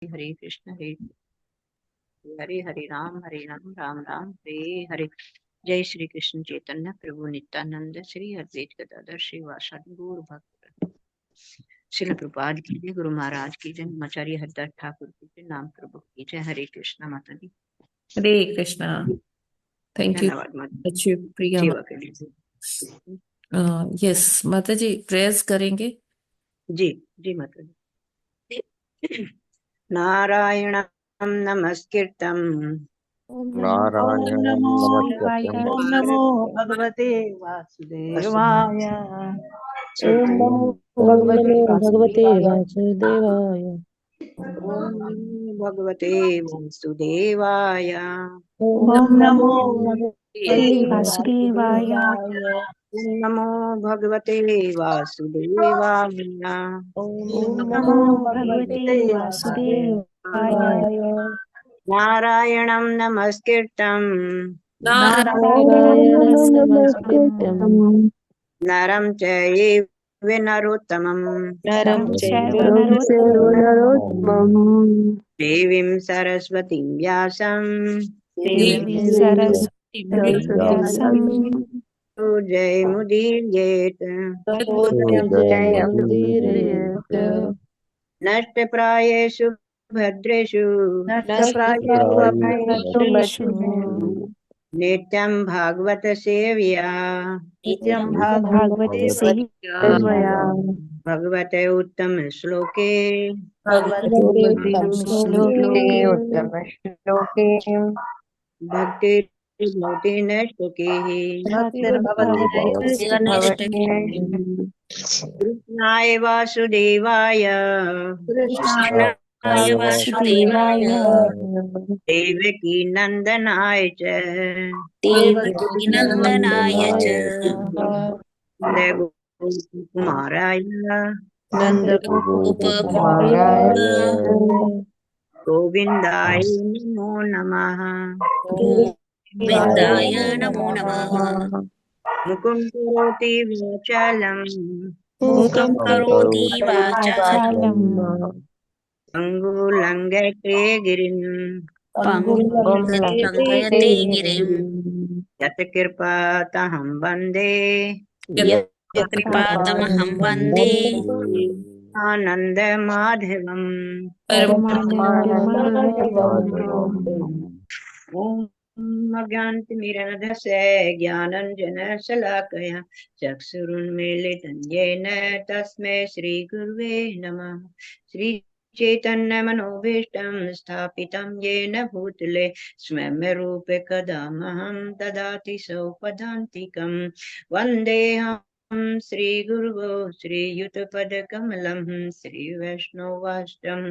हरे कृष्ण हरे हरे राम राम राम हरे हरे। जय श्री कृष्ण चैतन्य प्रभु नित्यानंद श्री अद्वैत गदाधर श्रीवासादि गौर भक्त श्रील प्रभुपाद की जय। गुरु महाराज की जय। आचार्य हरिदास ठाकुर की जय। नाम प्रभु की जय। हरे कृष्ण माता दी। हरे कृष्णा। थैंक यू धन्यवाद माता अच्छी प्रिया। सेवा के लिए। यस माता जी, प्रेयर्स करेंगे। जी जी माता दी। नारायण नमस्कृतम नारायणं नमस्कृत्यं ओम नमो भगवते वासुदेवाय। ॐ ओम नमो भगवते वासुदेवाय। ओम भगवते वासुदेवाय। ओम नमो भगवते वासुदेवाय। वासुदेवाय। ओम नमो भगवते वासुदेवाय। ओम ओम नमो नमो भगवते भगवते वासुदेवाय। वासुदेवाय। नारायणं नमस्कृतं नारायणं नारायणं नमस्कृत्यं नमस्कृतं नरं चैव नरोत्तमं नरं नरं चैव चैव नरोत्तमं नरोत्तमं देवीं सरस्वतीं व्यासं देवीं देवीं सरस्वतीं सरस्वतीं व्यासं जयमुदीरयेत्। ततोऽयं जयमुदीरयेत्। नष्टप्रायेषु भद्रेषु नष्टप्रायेषु अभद्रेषु भद्रेषु नित्यं भागवत सेव्या नित्यं नित्यं भागवते भागवत सेव्या। सेवया। भगवते उत्तम श्लोके भगवते उत्तम उत्तम श्लोके श्लोके उत्तम श्लोके भक्तिर्भवति नैष्टिकीः। भक्तिर्भवति भक्तिर्भवति नैष्ठिकीः। कृष्णाय वासुदेवाय कृष्णाय कृष्णाय वासुदेवाय देवकी नन्दनाय च देवकी नन्दनाय च नन्दगोपकुमाराय नन्दगोपकुमाराय गोपकुमाराय गोविन्दाय नमो नमः। गोविन्दाय नमो नमः। मुकुं करोति वाचालं मूकं करोति वाचालं वाचालं अङ्गुलङ्घयते गिरिं पङ्गुं लङ्घयते लङ्घयते गिरिं। गिरिम्। यत्कृपातहं वन्दे यत्कृपातमहं वन्दे आनन्दमाधवम्। परमानन्दमाधवम्। ॐ अज्ञानतिमिरन्धस्य ज्ञानाञ्जनशलाकया चक्षुरुन्मीलितं येन तस्मै श्रीगुरुवे नमः। श्रीचैतन्यमनोभीष्टं स्थापितं येन भूतले स्वयं रूपकदा मह्यं ददाति सौपदान्तिकं वन्देऽहं श्रीगुरुवो श्रीयुतपदकमलं श्रीवैष्णवाष्टं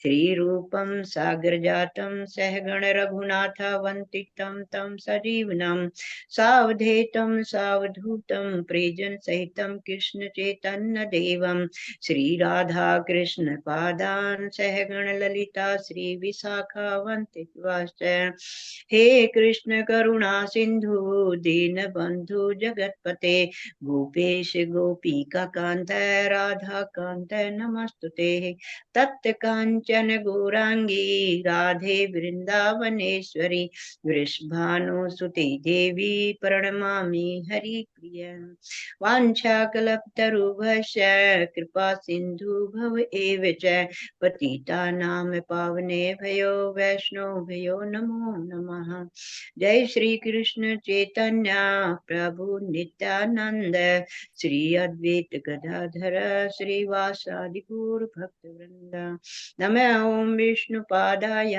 श्रीरूपं सागरजातं सहगण रघुनाथावन्तितं तं सजीवनं सावधेतं सावधूतं प्रियजनसहितं कृष्णचैतन्यदेवं श्रीराधाकृष्णपादान् सहगण ललिता श्रीविशाखावन्तितवाश्च। हे कृष्ण करुणा सिन्धु दीनबन्धु जगत्पते गोपेश गोपीकान्त राधाकान्त नमस्तुते। तप्त कांचन गौरांगी राधे वृंदावनेश्वरी वृषभानुसुते देवी प्रणमामि हरिप्रिय। वाञ्छाकल्पतरुभ्यश्च कृपा सिन्धु भव एव च पतितानां पावनेभ्यो वैष्णवेभ्यो नमो नमः। जय श्री कृष्ण चैतन्य प्रभु नित्यानंद श्री अद्वैत गदाधर श्रीवासादि गौर भक्तवृंद। नमः ओं विष्णुपादाय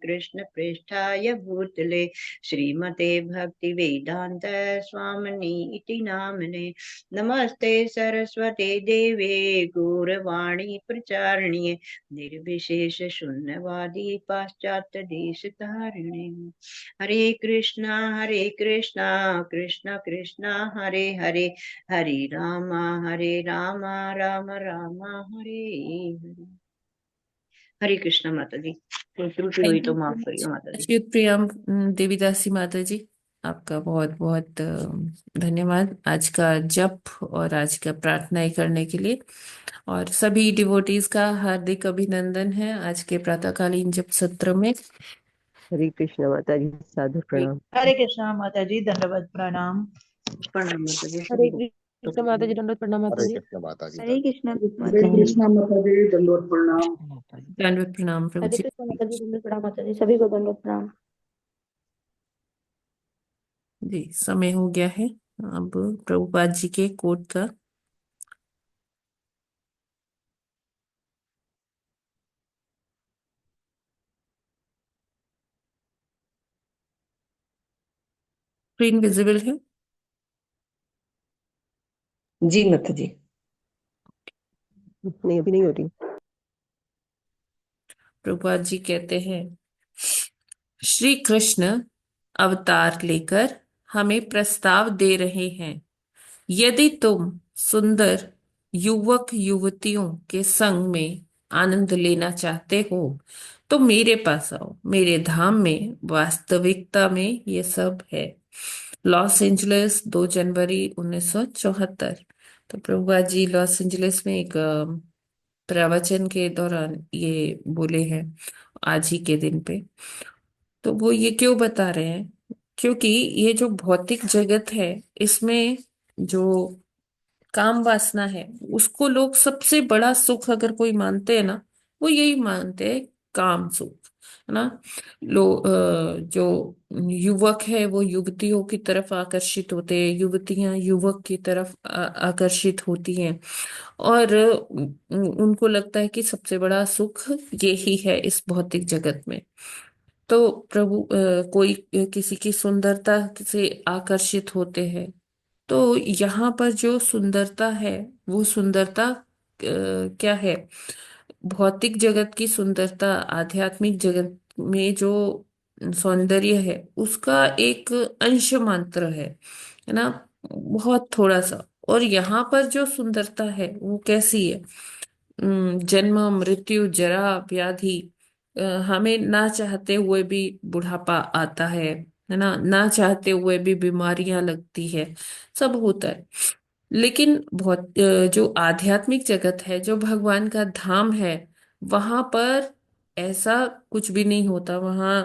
कृष्ण पृष्ठाय भूतले श्रीमते भक्ति वेदांत स्वामिनी इति नामने। नमस्ते सरस्वते देवे गौरवाणी प्रचारिणे निर्विशेष शून्यवादी पाश्चात्य देश तारिणे। हरे कृष्णा कृष्णा कृष्णा हरे हरे हरे राम राम राम हरे हरे। हरे कृष्णा माता जी। कोई त्रुटि हुई थैंक तो यू माफ सो करिए मच माता जी। अच्छी प्रिया देवीदासी माता जी। आपका बहुत बहुत धन्यवाद आज का जप और आज का प्रार्थनाएं करने के लिए। और सभी डिवोटीज का हार्दिक अभिनंदन है आज के प्रातःकालीन जप सत्र में। हरे कृष्ण माता जी, साधु प्रणाम। हरे कृष्णा माता जी, दंडवत प्रणाम। प्रणाम माता जी, हरे सभी को कृष्ण माता जी, दंडवत प्रणाम माता हरे जी। कृष्ण माता जी। हरे कृष्णा हरे कृष्णा माता जी, दंडवत प्रणाम। दंडवत प्रणाम प्रभु हरे जी। कृष्ण माता जी, दंडवत प्रणाम माता जी, सभी को दंडवत प्रणाम। जी समय हो गया है अब प्रभुपाद जी के कोट का। स्क्रीन विजिबल है? जी माता जी। नहीं, अभी नहीं हो रही। प्रभुपाद जी कहते हैं, श्री कृष्ण अवतार लेकर हमें प्रस्ताव दे रहे हैं। यदि तुम सुंदर युवक युवतियों के संग में आनंद लेना चाहते हो तो मेरे पास आओ। मेरे धाम में वास्तविकता में ये सब है। लॉस एंजलिस 2 जनवरी 1974। तो प्रभुपाद जी लॉस एंजलिस में एक प्रवचन के दौरान ये बोले हैं आज ही के दिन पे। तो वो ये क्यों बता रहे हैं? क्योंकि ये जो भौतिक जगत है इसमें जो काम वासना है उसको लोग सबसे बड़ा सुख अगर कोई मानते हैं ना, वो यही मानते हैं, काम सुख, है ना। जो युवक है वो युवतियों की तरफ आकर्षित होते हैं, युवतियां युवक की तरफ आकर्षित होती हैं। और उनको लगता है कि सबसे बड़ा सुख यही है इस भौतिक जगत में। तो प्रभु कोई किसी की सुंदरता से आकर्षित होते हैं। तो यहाँ पर जो सुंदरता है वो सुंदरता क्या है? भौतिक जगत की सुंदरता आध्यात्मिक जगत में जो सौंदर्य है उसका एक अंश मात्र है ना, बहुत थोड़ा सा। और यहाँ पर जो सुंदरता है वो कैसी है? जन्म मृत्यु जरा व्याधि, हमें ना चाहते हुए भी बुढ़ापा आता है ना, ना चाहते हुए भी बीमारियां लगती है, सब होता है। लेकिन बहुत जो आध्यात्मिक जगत है, जो भगवान का धाम है, वहां पर ऐसा कुछ भी नहीं होता। वहां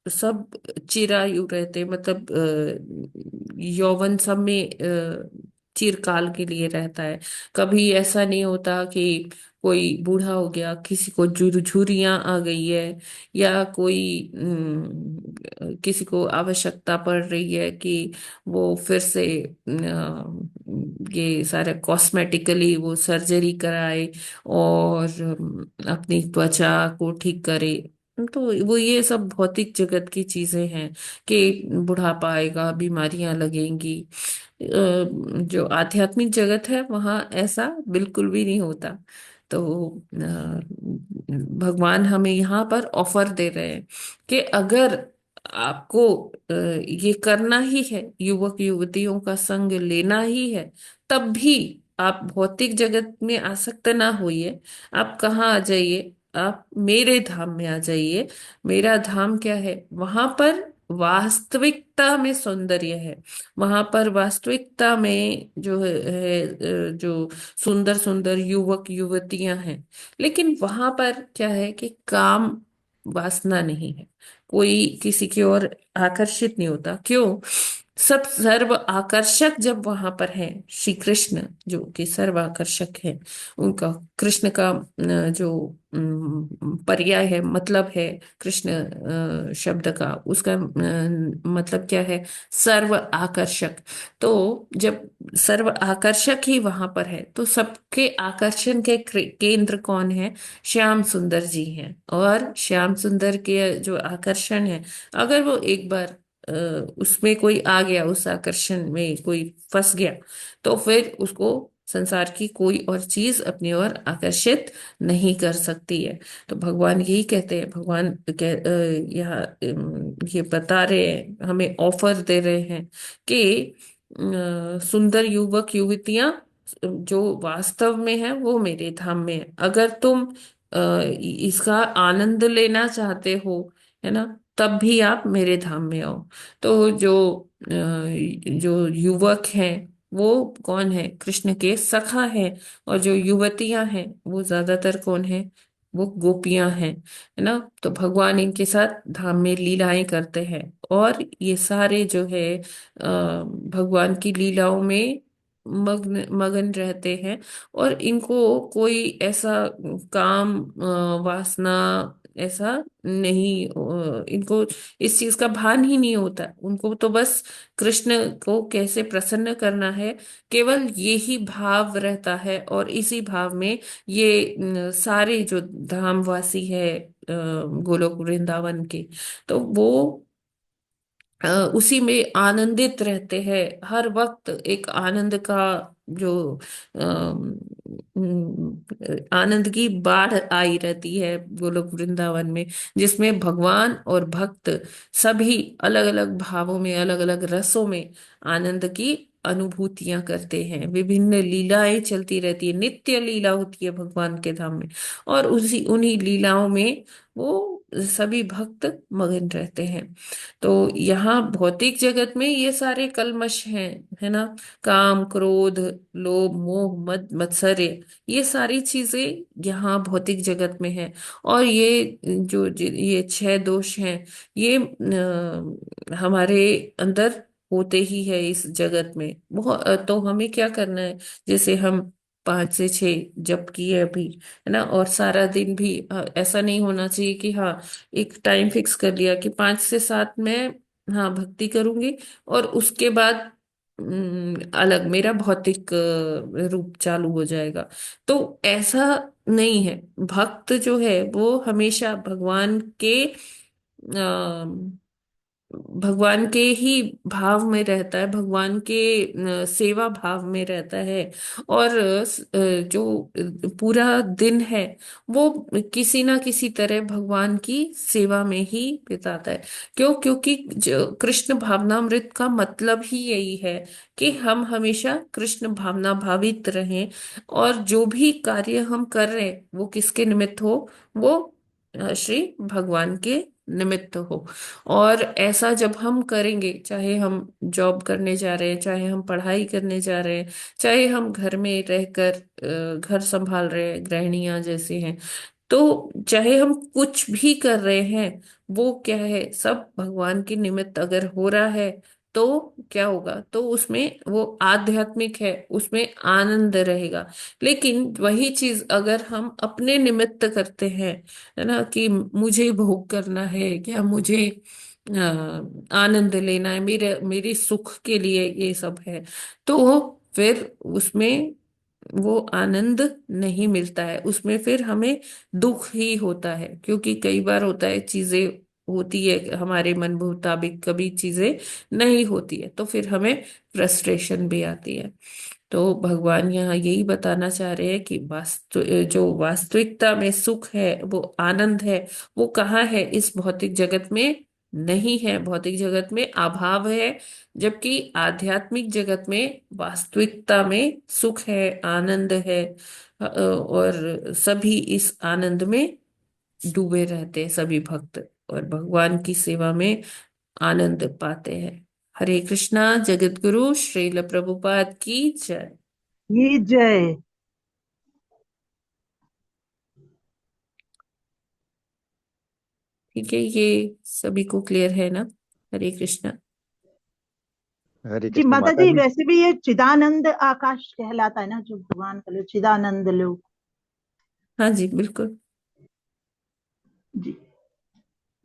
सब चिरायु रहते, मतलब यौवन सब में चिरकाल के लिए रहता है। कभी ऐसा नहीं होता कि कोई बूढ़ा हो गया, किसी को झुरझुरियां आ गई है, या कोई किसी को आवश्यकता पड़ रही है कि वो फिर से ये सारे कॉस्मेटिकली वो सर्जरी कराए और अपनी त्वचा को ठीक करे। तो वो ये सब भौतिक जगत की चीजें हैं कि बुढ़ापा आएगा, बीमारियां लगेंगी। जो आध्यात्मिक जगत है वहां ऐसा बिल्कुल भी नहीं होता। तो भगवान हमें यहाँ पर ऑफर दे रहे हैं कि अगर आपको ये करना ही है, युवक युवतियों का संग लेना ही है, तब भी आप भौतिक जगत में आसक्त ना होइए। आप कहाँ आ जाइए? आप मेरे धाम में आ जाइए। मेरा धाम क्या है? वहां पर वास्तविकता में सौंदर्य है। वहां पर वास्तविकता में जो जो सुंदर सुंदर युवक युवतियां हैं। लेकिन वहां पर क्या है कि काम वासना नहीं है, कोई किसी की ओर आकर्षित नहीं होता। क्यों? सब सर्व आकर्षक जब वहां पर है, श्री कृष्ण जो कि सर्व आकर्षक है, उनका कृष्ण का जो पर्याय है, मतलब है कृष्ण शब्द का, उसका मतलब क्या है? सर्व आकर्षक। तो जब सर्व आकर्षक ही वहां पर है तो सबके आकर्षण के केंद्र कौन है? श्याम सुंदर जी हैं। और श्याम सुंदर के जो आकर्षण है, अगर वो एक बार उसमें कोई आ गया, उस आकर्षण में कोई फंस गया, तो फिर उसको संसार की कोई और चीज अपनी ओर आकर्षित नहीं कर सकती है। तो भगवान यही कहते हैं, भगवान यहाँ ये बता रहे हैं, हमें ऑफर दे रहे हैं कि सुंदर युवक युवतियां जो वास्तव में है वो मेरे धाम में है। अगर तुम इसका आनंद लेना चाहते हो, है ना, तब भी आप मेरे धाम में आओ। तो जो युवक हैं वो कौन है? कृष्ण के सखा है। और जो युवतियां हैं वो ज्यादातर कौन है? वो गोपियां हैं, है ना। तो भगवान इनके साथ धाम में लीलाएं करते हैं, और ये सारे जो है भगवान की लीलाओं में मग्न मगन रहते हैं। और इनको कोई ऐसा काम वासना ऐसा नहीं, इनको इस चीज का भान ही नहीं होता। उनको तो बस कृष्ण को कैसे प्रसन्न करना है, केवल यही भाव रहता है। और इसी भाव में ये सारे जो धामवासी है गोलोक वृंदावन के, तो वो उसी में आनंदित रहते हैं। हर वक्त एक आनंद का जो आनंद की बाढ़ आई रहती है गोलोक वृंदावन में, जिसमें भगवान और भक्त सभी अलग अलग भावों में, अलग अलग रसों में आनंद की अनुभूतियां करते हैं। विभिन्न लीलाएं चलती रहती है, नित्य लीला होती है भगवान के धाम में। और उसी उन्हीं लीलाओं में वो सभी भक्त मगन रहते हैं। तो यहाँ भौतिक जगत में ये सारे कल्मश हैं, है ना। काम, क्रोध, लोभ, मोह, मद मत्सर्य, ये सारी चीजें यहाँ भौतिक जगत में हैं। और ये छह दोष हैं, ये हमारे अंदर होते ही है इस जगत में। तो हमें क्या करना है? जैसे हम 5 से 6 जप किए अभी, है ना। और सारा दिन भी ऐसा नहीं होना चाहिए कि हाँ, एक टाइम फिक्स कर लिया कि 5 से 7 में हाँ भक्ति करूंगी, और उसके बाद अलग मेरा भौतिक रूप चालू हो जाएगा। तो ऐसा नहीं है। भक्त जो है वो हमेशा भगवान के ही भाव में रहता है, भगवान के सेवा भाव में रहता है। और जो पूरा दिन है वो किसी ना किसी तरह भगवान की सेवा में ही बिताता है। क्योंकि जो कृष्ण भावनामृत का मतलब ही यही है कि हम हमेशा कृष्ण भावना भावित रहें। और जो भी कार्य हम कर रहे हैं वो किसके निमित्त हो? वो श्री भगवान के निमित्त हो। और ऐसा जब हम करेंगे, चाहे हम जॉब करने जा रहे हैं, चाहे हम पढ़ाई करने जा रहे हैं, चाहे हम घर में रहकर घर संभाल रहे हैं, गृहिणियां जैसे हैं, तो चाहे हम कुछ भी कर रहे हैं, वो क्या है, सब भगवान के निमित्त अगर हो रहा है तो क्या होगा? तो उसमें वो आध्यात्मिक है, उसमें आनंद रहेगा। लेकिन वही चीज अगर हम अपने निमित्त करते हैं, है ना, कि मुझे भोग करना है, क्या मुझे आनंद लेना है, मेरे सुख के लिए ये सब है, तो फिर उसमें वो आनंद नहीं मिलता है। उसमें फिर हमें दुख ही होता है। क्योंकि कई बार होता है, चीजें होती है हमारे मन मुताबिक, कभी चीजें नहीं होती है, तो फिर हमें फ्रस्ट्रेशन भी आती है। तो भगवान यहाँ यही बताना चाह रहे हैं कि जो वास्तविकता में सुख है, वो आनंद है, वो कहाँ है? इस भौतिक जगत में नहीं है। भौतिक जगत में अभाव है, जबकि आध्यात्मिक जगत में वास्तविकता में सुख है, आनंद है। और सभी इस आनंद में डूबे रहते हैं, सभी भक्त, और भगवान की सेवा में आनंद पाते हैं। हरे कृष्णा। जगत गुरु श्रील प्रभुपाद की जय। ये जय। ठीक है, ये सभी को क्लियर है ना? हरे कृष्णा। हरे जी कृष्ण माता माता जी, जी। वैसे भी ये चिदानंद आकाश कहलाता है ना, जो भगवान का लोग चिदानंद लोग। हाँ जी, बिल्कुल। जी।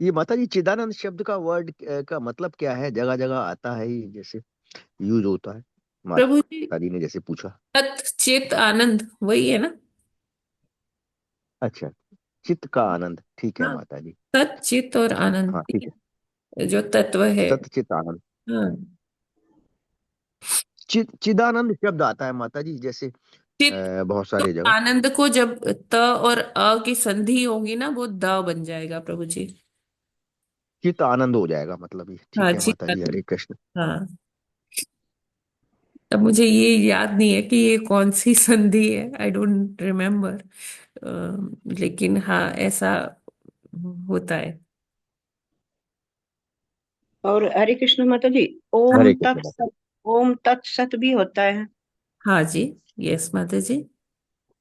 ये माता जी, चिदानंद शब्द का वर्ड का मतलब क्या है? जगह जगह आता है ही, जैसे यूज होता है। प्रभु जी, माता जी ने जैसे पूछा। सत चित आनंद वही है ना? अच्छा, चित्त का आनंद, ठीक है हाँ, माता जी। सत चित और आनंद, हाँ ठीक है। जो तत्व है। सत चित आनंद। हाँ, चिदानंद शब्द आता है माता जी, जैसे चित। बहुत तो सारी जगह। आनंद को जब त और अ की संधि होगी ना, वो द बन जाएगा प्रभु जी। चित्त आनंद हो जाएगा मतलब, ये हाँ, ठीक है चित माता जी। हरे आनंद। कृष्ण। हाँ, अब मुझे ये याद नहीं है कि ये कौन सी संधि है, आई डोंट रिमेम्बर। लेकिन हाँ, ऐसा होता है। और हरे कृष्ण माता जी, ओम हरे कृष्ण माता तत्सत, ओम तत्सत भी होता है, हाँ जी, यस माता जी।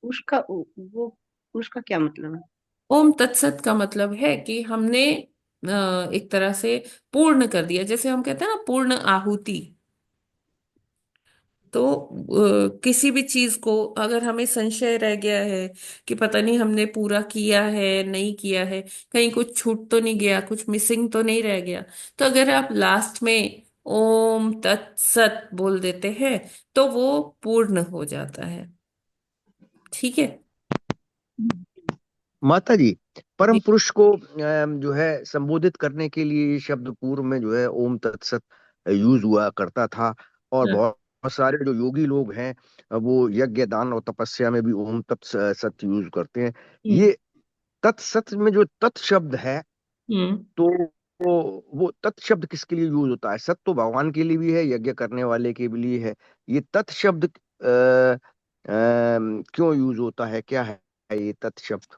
उसका वो उसका क्या मतलब है? ओम तत्सत का मतलब है कि हमने एक तरह से पूर्ण कर दिया, जैसे हम कहते हैं ना पूर्ण आहुति। तो किसी भी चीज को अगर हमें संशय रह गया है कि पता नहीं हमने पूरा किया है नहीं किया है, कहीं कुछ छूट तो नहीं गया, कुछ मिसिंग तो नहीं रह गया, तो अगर आप लास्ट में ओम तत्सत बोल देते हैं तो वो पूर्ण हो जाता है। ठीक है। माता जी, परम जी। पुरुष को जो है संबोधित करने के लिए ये शब्द पूर्व में जो है ओम तत्सत यूज हुआ करता था। और हाँ। बहुत बहुत सारे जो योगी लोग हैं वो यज्ञ दान और तपस्या में भी ओम तत्सत यूज करते हैं। हम्म। ये तत्सत में जो तत् शब्द है, हम्म। तो वो तत् शब्द किसके लिए यूज होता है? सत तो भगवान के लिए भी है, यज्ञ करने वाले के भी लिए है। ये तत् शब्द क्यों यूज होता है? क्या है ये तत् शब्द?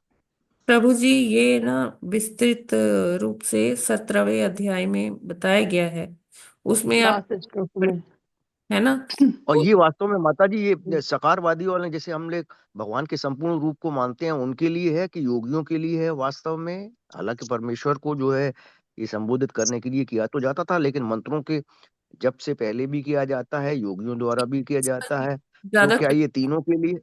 प्रभु जी, ये ना विस्तृत रूप से 17वें अध्याय में बताया गया है, उसमें आप, लास्ट श्लोक में। है ना। और ये वास्तव में माता जी ये सकारवादी वाले, जैसे हम लोग भगवान के संपूर्ण रूप को मानते हैं, उनके लिए है कि योगियों के लिए है वास्तव में? हालांकि परमेश्वर को जो है ये संबोधित करने के लिए किया तो जाता था, लेकिन मंत्रों के जब से पहले भी किया जाता है, योगियों द्वारा भी किया जाता है। तो ज्यादा, क्या ये तीनों के लिए?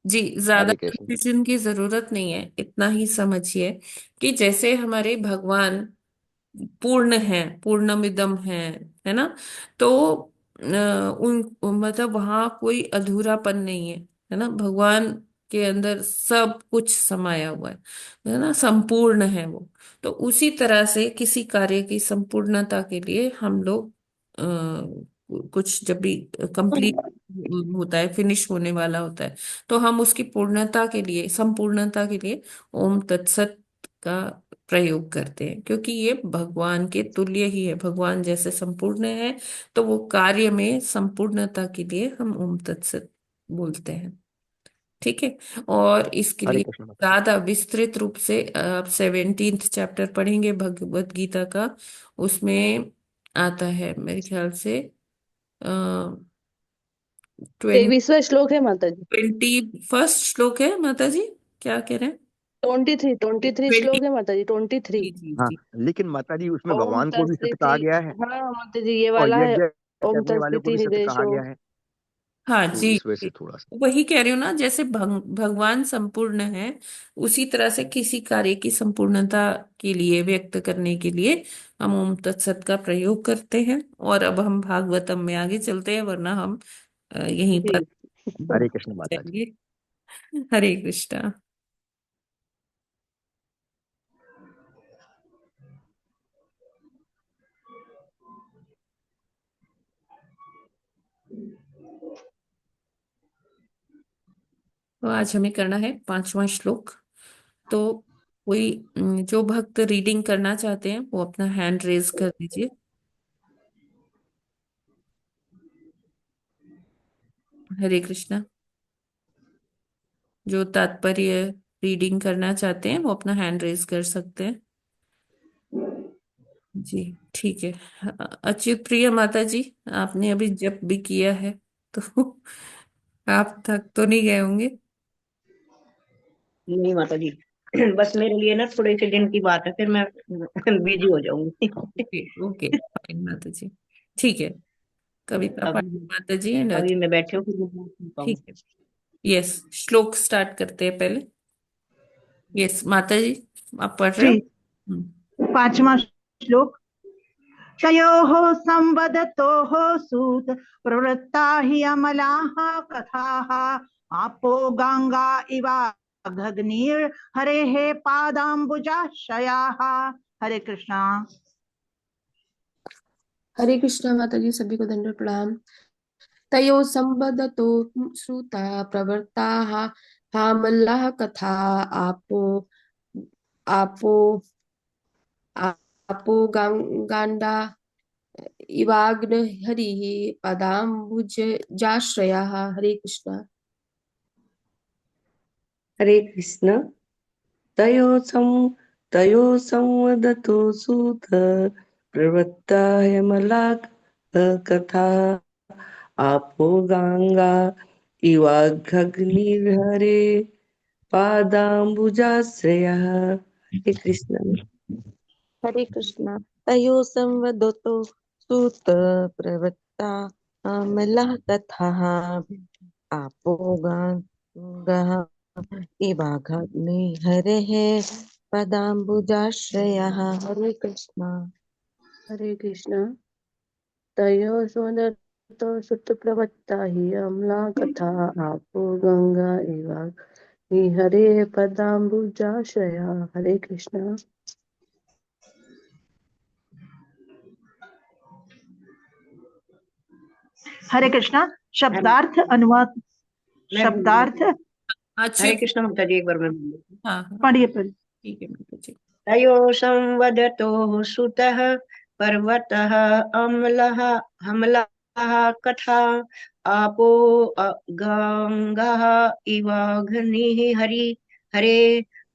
जी, ज्यादा हरे कृष्ण। कंफ्यूजन की जरूरत नहीं है, इतना ही समझिए कि जैसे हमारे भगवान पूर्ण है, पूर्णमिदम है ना। तो उन मतलब वहां कोई अधूरापन नहीं है ना, भगवान के अंदर सब कुछ समाया हुआ है ना, संपूर्ण है वो। तो उसी तरह से किसी कार्य की संपूर्णता के लिए हम लोग कुछ जब भी कंप्लीट होता है, फिनिश होने वाला होता है, तो हम उसकी पूर्णता के लिए, संपूर्णता के लिए ओम तत्सत का प्रयोग करते हैं, क्योंकि ये भगवान के तुल्य ही है, भगवान जैसे संपूर्ण है, तो वो कार्य में संपूर्णता के लिए हम ओम तत्सत बोलते हैं। ठीक है। और इसके हरे लिए कृष्ण माता जी। ज्यादा विस्तृत रूप से आप 17th चैप्टर पढ़ेंगे भगवत गीता का, उसमें आता है मेरे ख्याल से 23वां श्लोक है माता जी। 21st श्लोक है माता जी, क्या कह रहे हैं? 23 ट्वेंटी। श्लोक है माता जी, 23। जी जी हाँ, जी। लेकिन माता जी उसमें ओम भगवान को भी सत्य कहा तत्सृति। गया है हाँ माता जी, ये और वाला है। यज्ञ ओम करने वाले को तत्सृति भी सत्य कहा निर्देशो। गया है। हाँ तो जी। इस वजह से थोड़ा सा। वही कह रही हूँ ना, जैसे भगवान संपूर्ण है, उसी तरह से किसी कार्य की संपूर्णता के लिए व्यक्त करने के लिए हम ओम तत्सत का प्रयोग करते हैं। और अब हम भागवतम में आगे चलते हैं, वरना हम यहीं पर जी। हरे कृष्ण माता जी। जाएंगे। हरे कृष्णा। तो आज हमें करना है 5वां श्लोक। तो कोई जो भक्त रीडिंग करना चाहते हैं वो अपना हैंड रेज कर दीजिए। हरे कृष्णा। जो तात्पर्य रीडिंग करना चाहते हैं वो अपना हैंड रेज कर सकते हैं। जी, ठीक है। अच्युत प्रिय माता जी, आपने अभी जब भी किया है तो आप थक तो नहीं गए होंगे? नहीं माता जी, बस मेरे लिए ना थोड़े से दिन की बात है, फिर मैं बिजी हो जाऊंगी। ओके ओके, फाइन माता जी। ठीक है। कविता अभी पाठी माता जी एंड अभी अच्युत। मैं बैठे हूँ, फिर मैं बोल नहीं ठीक पाऊंगी। है। यस, श्लोक स्टार्ट करते हैं पहले। यस माता जी, आप पढ़ रहे हो? जी, 5वां श्लोक। तयोः संवदतोः सूत प्रवृत्ता हि अमलाः कथाः आपो गंगा इवाग्निर् हरेः पादाम्बुजाशयाः। हरे कृष्णा। हरे कृष्णा माता जी, सभी को दंडवत प्रणाम। तयो संबदतो श्रुता प्रवृत्ताः हामल्लाः कथा आपो आपो आपो गांडा इवाग्न हरिः पदाम्बुजाश्रयाः। हरे कृष्णा। हरे कृष्ण। तयो सं तयो संवदतो सूत प्रवृत्ता यमला कथा आपो गंगा इवाग्निर्हरे पादाम्बुजाश्रयः। हे कृष्ण। हरे कृष्णा। तयो संवदतो सूत प्रवृत्ता अमलः तथा आपो गंगा इवाग्नि हरेः पदाम्बुजाश्रयः। हरे कृष्णा। हरे कृष्णा। तयो स्वदत्तो सुत प्रवत्ता हि अम्ला कथा आपो गंगा एवा हरे पदाम्बुजाश्रया। हरे कृष्णा। हरे कृष्णा। हरे शब्दार्थ अनुवाद। मैं बोल शब्दार्थ रही हूँ। अच्छी। हरे कृष्ण माता जी, एक बार मैं बोल रही हूँ। हाँ हाँ पढ़िए पढ़िए। ठीक है माता जी। तयो संवदतो सुतः पर्वतः अम्लः हमलः कथा आपो गंगाः इवाग्निः हरि हरे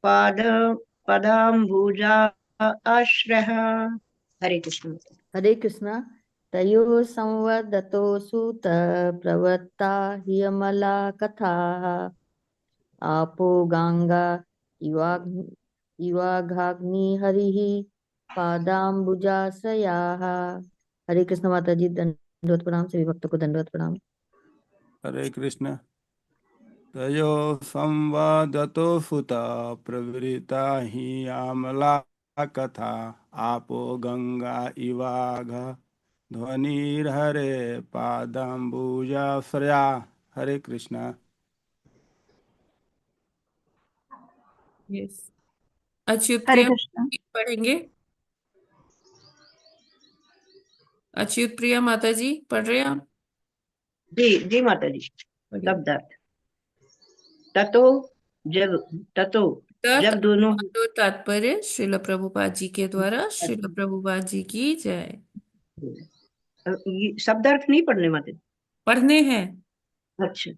पाद पदाम्बुजा आश्रयः। हरे कृष्ण। हरे कृष्णा। तयो संवदतो सूत प्रवत्ता ह्यमला कथा आपो गंगा इवाघाग्नि हरिः पादाम्बुजाश्रयाः। हरे कृष्ण माता जी, दंडवत प्रणाम। सभी भक्तों को दंडवत प्रणाम। हरे कृष्ण। तयो संवादतो सुता प्रवृता हि आमला कथा आपो गंगा इवाघ ध्वनिर्हरे पादाम्बुजाश्रया। हरे कृष्ण। यस। अच्युत हरे प्रिया कृष्णा। पढ़ेंगे। अच्युत प्रिया माता जी पढ़ रहे हैं आप? जी जी माता जी। पढ़िए। शब्दार्थ। ततो जब ततो जब दोनों तो तात्पर्य श्रील प्रभुपाद जी के द्वारा। श्रील प्रभुपाद जी की जय। शब्दार्थ नहीं पढ़ने माते। पढ़ने हैं। अच्छा।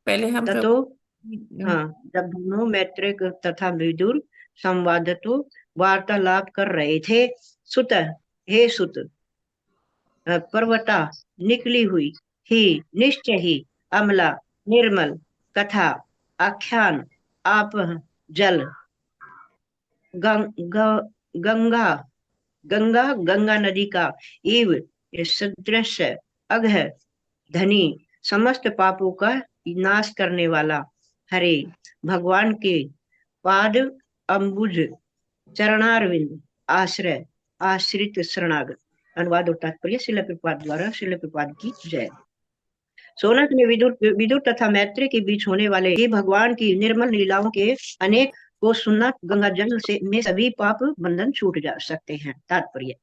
पहले हम ततो प्रभु। हाँ, जब दोनों मैत्रेय तथा विदुर संवादतो वार्तालाप कर रहे थे, सुत हे सुत पर्वता निकली हुई ही निश्चय ही अमला निर्मल कथा आख्यान आप जल गंगा गंगा गंगा नदी का इव सदृश अघ धनी समस्त पापों का नाश करने वाला हरे भगवान के पाद अम्बुज चरणारविंद आश्रय आश्रित शरणागत। अनुवाद और तात्पर्य श्रील प्रभुपाद द्वारा। श्रील प्रभुपाद की जय। सोनक में विदुर विदुर तथा मैत्री के बीच होने वाले ही भगवान की निर्मल लीलाओं के अनेक को सुनना गंगा जल से में सभी पाप बंधन छूट जा सकते हैं। तात्पर्य।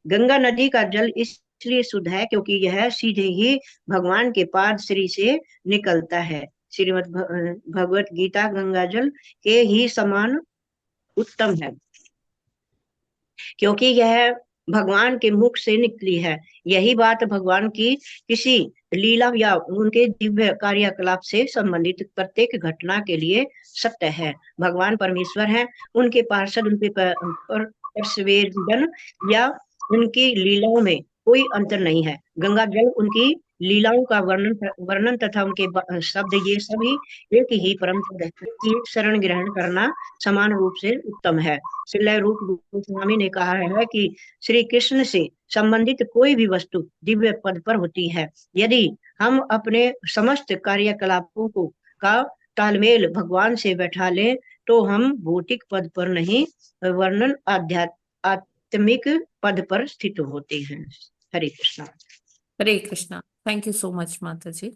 गंगा नदी का जल इसलिए शुद्ध है क्योंकि यह सीधे ही भगवान के पाद श्री से निकलता है। श्रीमद् भगवत गीता गंगा जल के ही समान उत्तम है क्योंकि यह भगवान के मुख से निकली है। यही बात भगवान की किसी लीला या उनके दिव्य कार्यकलाप से संबंधित प्रत्येक घटना के लिए सत्य है। भगवान परमेश्वर हैं, उनके पार्षद उनके परसुएदन या उनकी लीलाओं में कोई अंतर नहीं है। गंगा जल उनकी लीलाओं का वर्णन तथा उनके शब्द ये सभी एक ही परम पद की शरण ग्रहण करना समान रूप से उत्तम है। श्रील रूप गोस्वामी ने कहा है कि श्री कृष्ण से संबंधित कोई भी वस्तु दिव्य पद पर होती है। यदि हम अपने समस्त कार्यकलापों को का तालमेल भगवान से बैठा लें तो हम भौतिक पद पर नहीं वर्णन आत्मिक पद पर स्थित होते हैं। हरे कृष्णा। हरे Krishna. Thank you so much माता जी।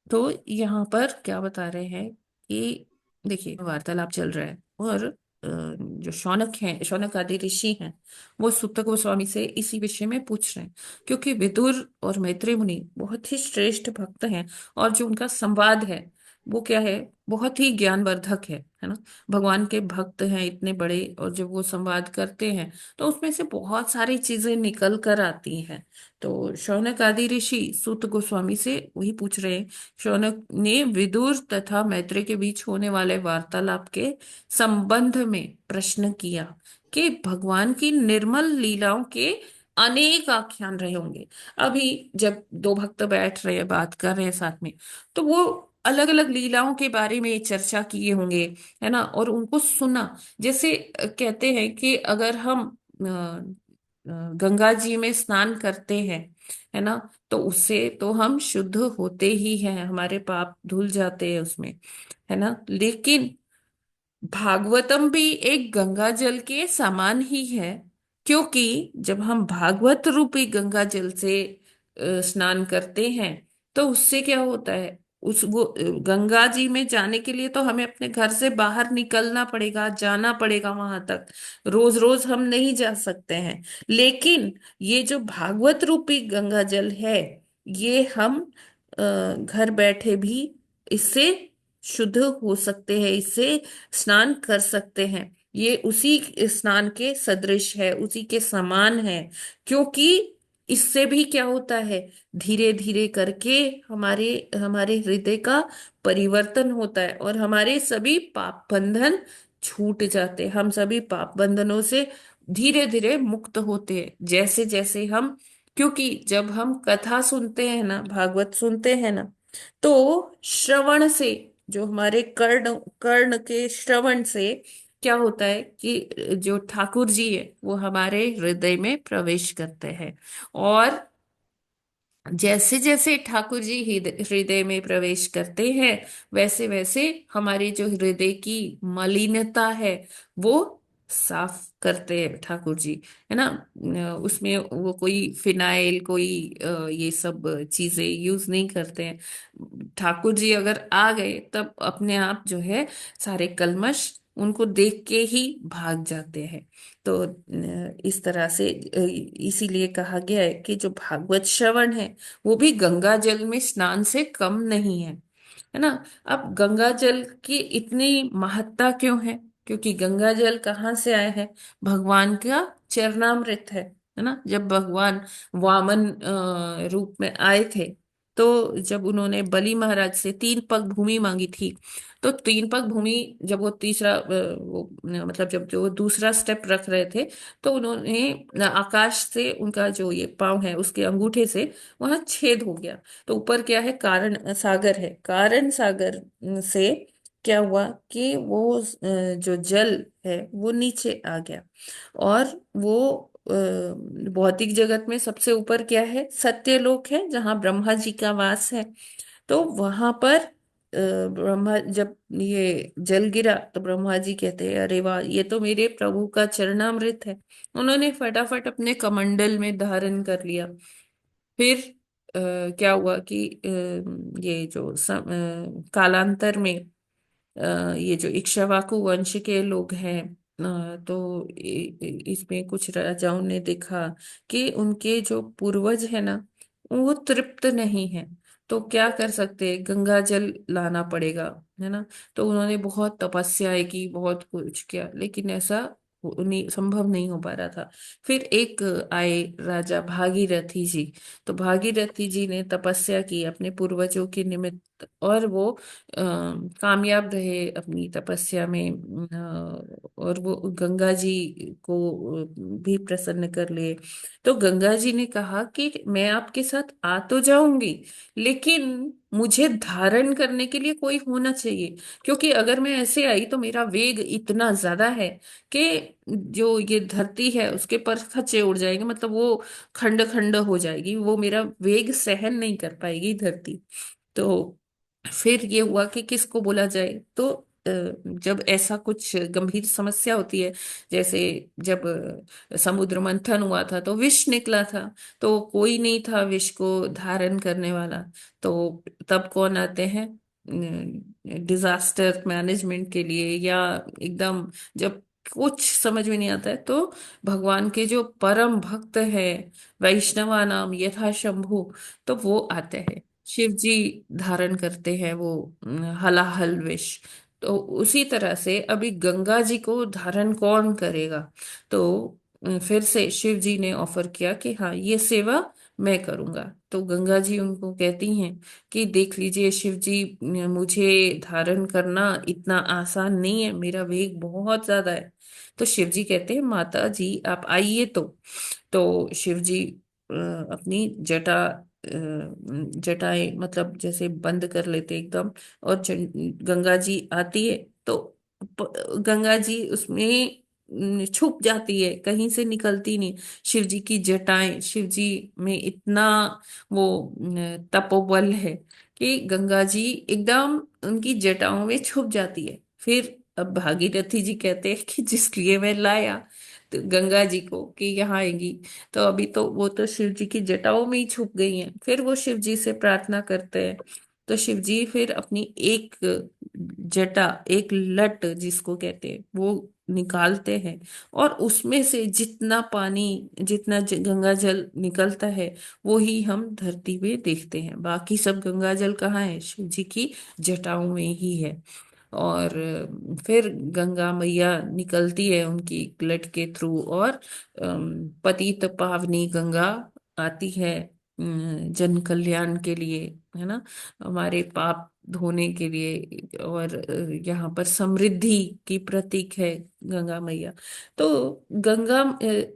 तो यहाँ पर क्या बता रहे हैं कि देखिए वार्तालाप चल रहा है और जो शौनक हैं, शौनक आदि ऋषि हैं, वो सुत गोस्वामी से इसी विषय में पूछ रहे हैं क्योंकि विदुर और मैत्रेय मुनि बहुत ही श्रेष्ठ भक्त हैं और जो उनका संवाद है वो क्या है, बहुत ही ज्ञानवर्धक है ना। भगवान के भक्त हैं इतने बड़े, और जब वो संवाद करते हैं तो उसमें से बहुत सारी चीजें निकल कर आती हैं। तो शौनक आदि ऋषि सूत गोस्वामी से वही पूछ रहे हैं। शौनक ने विदुर तथा मैत्रेय के बीच होने वाले वार्तालाप के संबंध में प्रश्न किया कि भगवान की निर्मल लीलाओं के अनेक आख्यान रहे होंगे। अभी जब दो भक्त बैठ रहे हैं, बात कर रहे हैं साथ में, तो वो अलग अलग लीलाओं के बारे में चर्चा किए होंगे, है ना, और उनको सुना। जैसे कहते हैं कि अगर हम गंगा जी में स्नान करते हैं, है ना, तो उससे तो हम शुद्ध होते ही हैं, हमारे पाप धुल जाते हैं उसमें, है ना। लेकिन भागवतम भी एक गंगा जल के समान ही है, क्योंकि जब हम भागवत रूपी गंगा जल से स्नान करते हैं, तो उससे क्या होता है, उस वो गंगा जी में जाने के लिए तो हमें अपने घर से बाहर निकलना पड़ेगा, जाना पड़ेगा वहां तक। रोज रोज हम नहीं जा सकते हैं। लेकिन ये जो भागवत रूपी गंगा जल है, ये हम घर बैठे भी इससे शुद्ध हो सकते हैं, इससे स्नान कर सकते हैं। ये उसी स्नान के सदृश है, उसी के समान है। क्योंकि इससे भी क्या होता है, धीरे धीरे करके हमारे हमारे हृदय का परिवर्तन होता है, और हमारे सभी पाप बंधन छूट जाते हैं। हम सभी पाप बंधनों से धीरे धीरे मुक्त होते हैं, जैसे जैसे हम, क्योंकि जब हम कथा सुनते हैं ना, भागवत सुनते हैं ना, तो श्रवण से, जो हमारे कर्ण कर्ण के श्रवण से क्या होता है कि जो ठाकुर जी है वो हमारे हृदय में प्रवेश करते हैं। और जैसे जैसे ठाकुर जी हृदय में प्रवेश करते हैं, वैसे वैसे हमारी जो हृदय की मलिनता है वो साफ करते हैं ठाकुर जी, है ना। उसमें वो कोई फिनाइल, कोई ये सब चीजें यूज नहीं करते हैं। ठाकुर जी अगर आ गए तब अपने आप जो है सारे कल्मश उनको देख के ही भाग जाते हैं। तो इस तरह से इसीलिए कहा गया है कि जो भागवत श्रवण है वो भी गंगा जल में स्नान से कम नहीं है ना। अब गंगा जल की इतनी महत्ता क्यों है? क्योंकि गंगा जल कहाँ से आया है? भगवान का चरणामृत है ना। जब भगवान वामन रूप में आए थे, तो जब उन्होंने बलि महाराज से 3 पग भूमि मांगी थी, तो 3 पग भूमि, जब वो तीसरा मतलब जब जो दूसरा स्टेप रख रहे थे, तो उन्होंने आकाश से उनका जो ये पाँव है उसके अंगूठे से वहां छेद हो गया। तो ऊपर क्या है, कारण सागर है, कारण सागर से क्या हुआ कि वो जो जल है वो नीचे आ गया। और वो भौतिक जगत में सबसे ऊपर क्या है, सत्यलोक है, जहाँ ब्रह्मा जी का वास है। तो वहां पर ब्रह्मा, जब ये जल गिरा तो ब्रह्मा जी कहते हैं, अरे वाह, ये तो मेरे प्रभु का चरणामृत है। उन्होंने फटाफट अपने कमंडल में धारण कर लिया। फिर क्या हुआ कि ये जो कालांतर में ये जो इक्ष्वाकु वंश के लोग हैं, तो इसमें कुछ राजाओं ने देखा कि उनके जो पूर्वज है ना, वो तृप्त नहीं है। तो क्या कर सकते हैं, गंगा जल लाना पड़ेगा, है ना। तो उन्होंने बहुत तपस्याएं की, बहुत कुछ किया, लेकिन ऐसा नहीं, संभव नहीं हो पा रहा था। फिर एक आए राजा भागीरथी जी। तो भागीरथी जी ने तपस्या की अपने पूर्वजों के निमित्त, और वो कामयाब रहे अपनी तपस्या में। और वो गंगा जी को भी प्रसन्न कर लिए। तो गंगा जी ने कहा कि मैं आपके साथ आ तो जाऊंगी, लेकिन मुझे धारण करने के लिए कोई होना चाहिए। क्योंकि अगर मैं ऐसे आई तो मेरा वेग इतना ज्यादा है कि जो ये धरती है उसके पर खच्चे उड़ जाएंगे, मतलब वो खंड खंड हो जाएगी, वो मेरा वेग सहन नहीं कर पाएगी धरती। तो फिर ये हुआ कि किसको बोला जाए। तो जब ऐसा कुछ गंभीर समस्या होती है, जैसे जब समुद्र मंथन हुआ था तो विष निकला था, तो कोई नहीं था विष को धारण करने वाला। तो तब कौन आते हैं डिजास्टर मैनेजमेंट के लिए, या एकदम जब कुछ समझ में नहीं आता है, तो भगवान के जो परम भक्त है, वैष्णवा नाम यथा शंभु, तो वो आते हैं। शिव जी धारण करते हैं वो हलाहल विष। तो उसी तरह से अभी गंगा जी को धारण कौन करेगा? तो फिर से शिव जी ने ऑफर किया कि हाँ, ये सेवा मैं करूंगा। तो गंगा जी उनको कहती हैं कि देख लीजिए शिव जी, मुझे धारण करना इतना आसान नहीं है, मेरा वेग बहुत ज्यादा है। तो शिव जी कहते हैं माता जी आप आइए। तो शिव जी अपनी जटाएं मतलब जैसे बंद कर लेते एकदम, और गंगा जी आती है तो गंगा जी उसमें छुप जाती है, कहीं से निकलती नहीं। शिव जी की जटाएं, शिव जी में इतना वो तपोबल है कि गंगा जी एकदम उनकी जटाओं में छुप जाती है। फिर अब भागीरथी जी कहते हैं कि जिस लिए मैं लाया तो गंगा जी को कि यहाँ आएंगी, तो अभी तो वो तो शिव जी की जटाओं में ही छुप गई हैं। फिर वो शिव जी से प्रार्थना करते हैं, तो शिव जी फिर अपनी एक जटा, एक लट जिसको कहते हैं, वो निकालते हैं, और उसमें से जितना पानी, जितना गंगा जल निकलता है वो ही हम धरती पे देखते हैं। बाकी सब गंगा जल कहाँ है? शिव जी की जटाओं में ही है। और फिर गंगा मैया निकलती है उनकी ग्लट के थ्रू, और पतित पावनी गंगा आती है जन कल्याण के लिए, है ना, हमारे पाप धोने के लिए। और यहाँ पर समृद्धि की प्रतीक है गंगा मैया। तो गंगा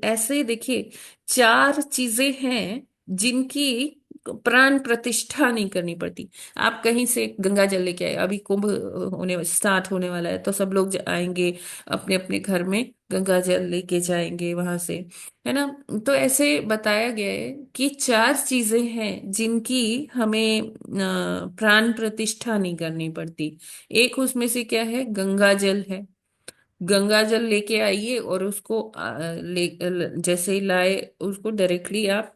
ऐसे देखिए, चार चीजें हैं जिनकी प्राण प्रतिष्ठा नहीं करनी पड़ती। आप कहीं से गंगा जल लेके आए, अभी कुंभ होने स्टार्ट होने वाला है, तो सब लोग आएंगे अपने अपने घर में गंगा जल लेके जाएंगे वहां से, है ना। तो ऐसे बताया गया है कि चार चीजें हैं जिनकी हमें प्राण प्रतिष्ठा नहीं करनी पड़ती। एक उसमें से क्या है? गंगा जल है। गंगा जल लेके आइए और उसको जैसे ही लाए उसको डायरेक्टली आप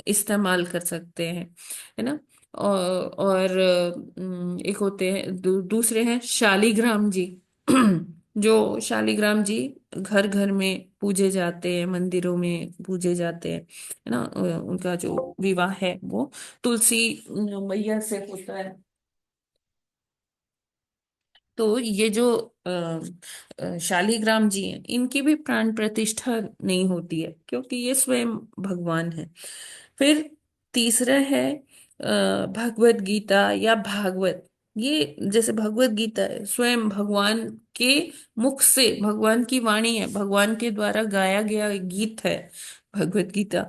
इस्तेमाल कर सकते हैं, है ना। और एक होते हैं दूसरे हैं शालिग्राम जी जो शालिग्राम जी घर घर में पूजे जाते हैं, मंदिरों में पूजे जाते हैं, है ना। उनका जो विवाह है वो तुलसी मैया से होता है। तो ये जो शालिग्राम जी हैं, इनकी भी प्राण प्रतिष्ठा नहीं होती है क्योंकि ये स्वयं भगवान है। फिर तीसरा है भगवत गीता या भागवत। ये जैसे भगवत गीता है, स्वयं भगवान के मुख से, भगवान की वाणी है, भगवान के द्वारा गाया गया गीत है भगवत गीता।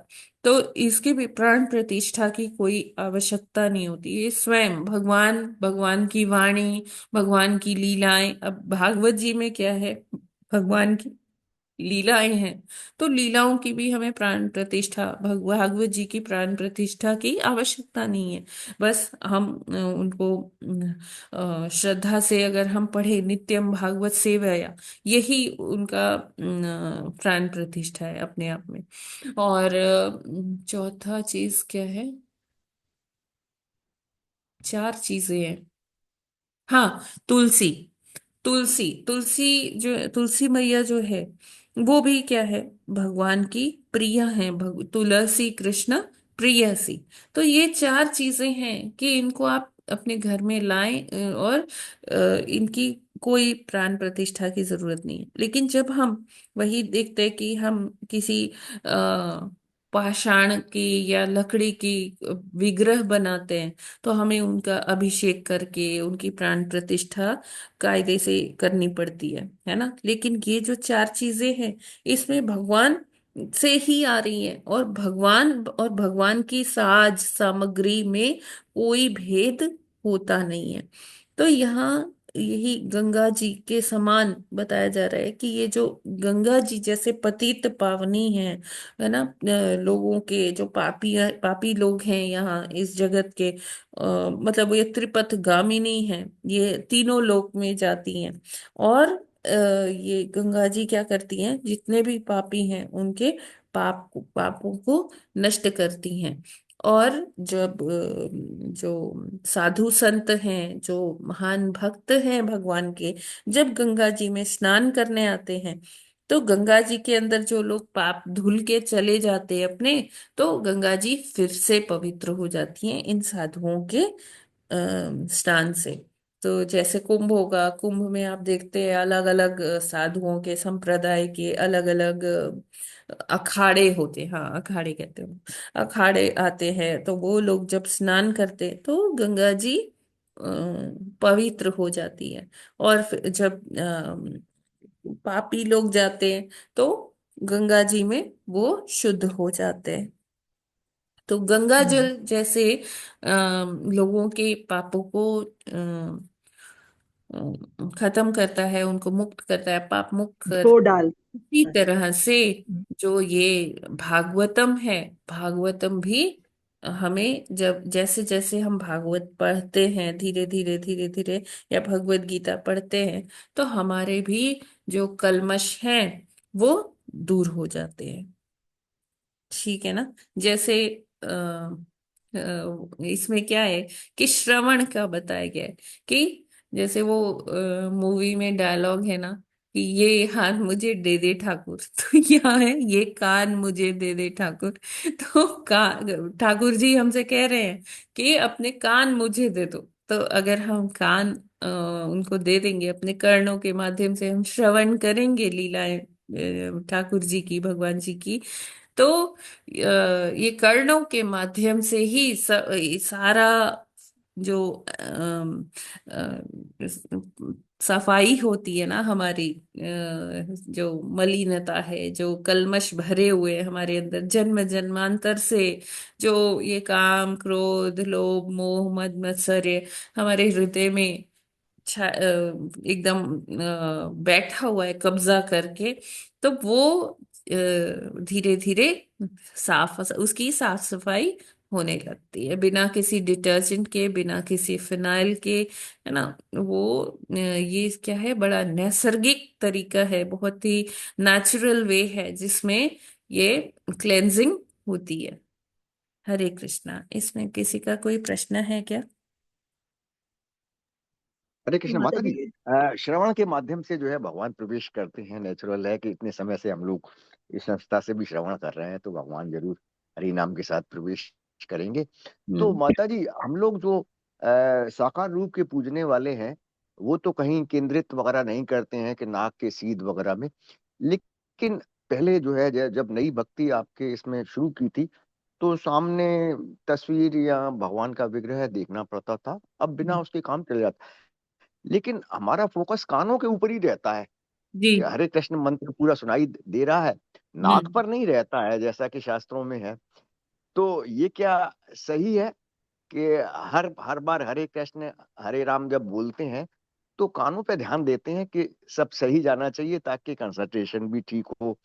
तो इसकी भी प्राण प्रतिष्ठा की कोई आवश्यकता नहीं होती, ये स्वयं भगवान, भगवान की वाणी, भगवान की लीलाएं। अब भागवत जी में क्या है? भगवान की लीलाएं हैं। तो लीलाओं की भी हमें प्राण प्रतिष्ठा, भागवत जी की प्राण प्रतिष्ठा की आवश्यकता नहीं है। बस हम उनको श्रद्धा से अगर हम पढ़े, नित्यम भागवत सेवया, यही उनका प्राण प्रतिष्ठा है अपने आप में। और चौथा चीज क्या है? चार चीजें हैं। हाँ, तुलसी। तुलसी जो तुलसी मैया जो है वो भी क्या है? भगवान की प्रिय है, तुलसी कृष्ण प्रियसी। तो ये चार चीजें हैं कि इनको आप अपने घर में लाएं, और इनकी कोई प्राण प्रतिष्ठा की जरूरत नहीं है। लेकिन जब हम वही देखते हैं कि हम किसी पाषाण की या लकड़ी की विग्रह बनाते हैं, तो हमें उनका अभिषेक करके उनकी प्राण प्रतिष्ठा कायदे से करनी पड़ती है ना। लेकिन ये जो चार चीजें हैं, इसमें भगवान से ही आ रही हैं, और भगवान की साज सामग्री में कोई भेद होता नहीं है। तो यहाँ यही गंगा जी के समान बताया जा रहा है कि ये जो गंगा जी जैसे पतित पावनी है ना, लोगों के जो पापी लोग हैं यहाँ इस जगत के, मतलब ये त्रिपथ गामिनी है, ये तीनों लोक में जाती हैं। और ये गंगा जी क्या करती हैं? जितने भी पापी हैं उनके पापों को नष्ट करती हैं। और जब जो साधु संत हैं, जो महान भक्त हैं भगवान के, जब गंगा जी में स्नान करने आते हैं, तो गंगा जी के अंदर जो लोग पाप धुल के चले जाते हैं अपने, तो गंगा जी फिर से पवित्र हो जाती हैं इन साधुओं के स्नान से। तो जैसे कुंभ होगा, कुंभ में आप देखते हैं अलग अलग साधुओं के संप्रदाय के अलग अलग अखाड़े होते हैं, हाँ अखाड़े कहते हैं, अखाड़े आते हैं। तो वो लोग जब स्नान करते हैं तो गंगा जी पवित्र हो जाती है। और फिर जब पापी लोग जाते हैं तो गंगा जी में वो शुद्ध हो जाते हैं। तो गंगा जल जैसे लोगों के पापों को खत्म करता है, उनको मुक्त करता है, पाप मुक्त कर, धो डाल। इसी तरह से जो ये भागवतम है, भागवतम भी हमें जब जैसे जैसे हम भागवत पढ़ते हैं धीरे धीरे धीरे धीरे, या भगवत गीता पढ़ते हैं, तो हमारे भी जो कल्मश हैं वो दूर हो जाते हैं। ठीक है ना। जैसे इसमें क्या है कि श्रवण का बताया गया है कि जैसे वो मूवी में डायलॉग है ना कि ये हाथ मुझे दे दे ठाकुर, तो यहाँ है ये कान मुझे दे दे ठाकुर। तो ठाकुर जी हमसे कह रहे हैं कि अपने कान मुझे दे दो। तो अगर हम कान उनको दे देंगे, अपने कर्णों के माध्यम से हम श्रवण करेंगे लीलाएं ठाकुर जी की, भगवान जी की, तो ये कर्णों के माध्यम से ही सारा जो सफाई होती है ना हमारी, जो मलिनता है, जो कल्मश भरे हुए हमारे अंदर जन्म जन्मांतर से, जो ये काम क्रोध लोभ मोह मद मत्सर्य हमारे हृदय में एकदम बैठा हुआ है कब्जा करके, तो वो धीरे धीरे साफ उसकी साफ सफाई होने लगती है, बिना किसी डिटर्जेंट के, बिना किसी फिनाइल के, है ना। वो ये क्या है, बड़ा नैसर्गिक तरीका है, बहुत ही नेचुरल वे है जिसमें ये क्लेंजिंग होती है। हरे कृष्णा। इसमें किसी का कोई प्रश्न है क्या? हरे कृष्ण माता माता जी जी। श्रवण के माध्यम से जो है भगवान प्रवेश करते हैं, नेचुरल है कि इतने समय से हम लोग इस संस्था से भी श्रवण कर रहे हैं, तो भगवान जरूर हरि नाम के साथ प्रवेश करेंगे। तो हम्म माता जी, हम लोग जो साकार रूप के पूजने वाले हैं, वो तो कहीं केंद्रित वगैरह नहीं करते हैं कि नाक के सीध वगैरह में, लेकिन पहले जो है जब नई भक्ति आपके इसमें शुरू की थी, तो सामने तस्वीर या भगवान का विग्रह देखना पड़ता था, अब बिना उसके काम चल जाता। लेकिन हमारा फोकस कानों के ऊपर ही रहता है जी। कि हरे कृष्ण मंत्र पूरा सुनाई दे रहा है, नाक हम्म पर नहीं रहता है जैसा कि शास्त्रों में है। तो ये क्या सही है कि हर हर बार हरे कृष्ण हरे राम जब बोलते हैं तो कानों पे ध्यान देते हैं कि सब सही जाना चाहिए, ताकि कंसंट्रेशन भी ठीक हो